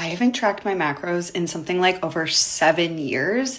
I haven't tracked my macros in something like over 7 years.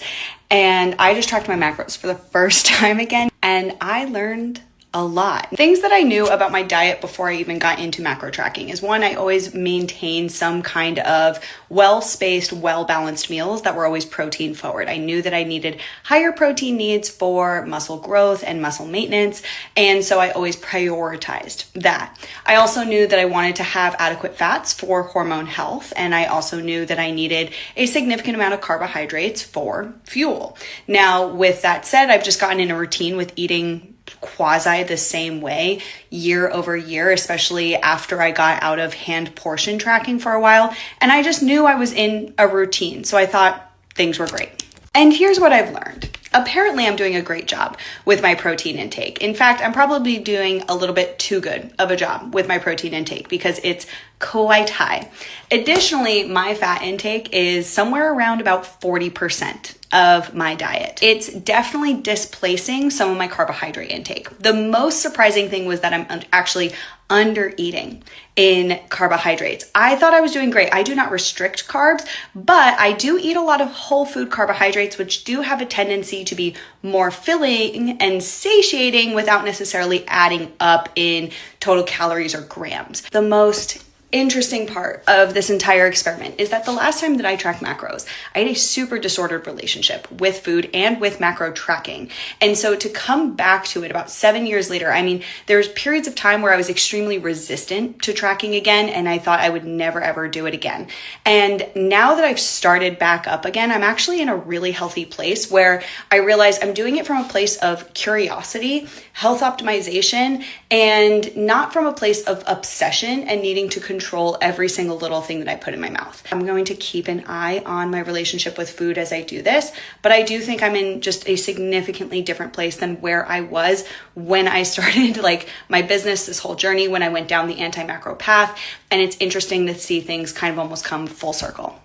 And I just tracked my macros for the first time again. And I learned a lot. Things that I knew about my diet before I even got into macro tracking is one, I always maintained some kind of well-spaced, well-balanced meals that were always protein forward. I knew that I needed higher protein needs for muscle growth and muscle maintenance. And so I always prioritized that. I also knew that I wanted to have adequate fats for hormone health. And I also knew that I needed a significant amount of carbohydrates for fuel. Now, with that said, I've just gotten in a routine with eating quasi the same way year over year, especially after I got out of hand portion tracking for a while. And I just knew I was in a routine. So I thought things were great. And here's what I've learned. Apparently, I'm doing a great job with my protein intake. In fact, I'm probably doing a little bit too good of a job with my protein intake because it's quite high. Additionally, my fat intake is somewhere around about 40% of my diet. It's definitely displacing some of my carbohydrate intake. The most surprising thing was that I'm actually under eating in carbohydrates. I thought I was doing great. I do not restrict carbs, but I do eat a lot of whole food carbohydrates, which do have a tendency to be more filling and satiating without necessarily adding up in total calories or grams. The most interesting part of this entire experiment is that the last time that I tracked macros, I had a super disordered relationship with food and with macro tracking. And so to come back to it about 7 years later, I mean, there's periods of time where I was extremely resistant to tracking again, and I thought I would never ever do it again. And now that I've started back up again, I'm actually in a really healthy place where I realize I'm doing it from a place of curiosity, health optimization, and not from a place of obsession and needing to control every single little thing that I put in my mouth. I'm going to keep an eye on my relationship with food as I do this, but I do think I'm in just a significantly different place than where I was when I started like my business, this whole journey, when I went down the anti-macro path. And it's interesting to see things kind of almost come full circle.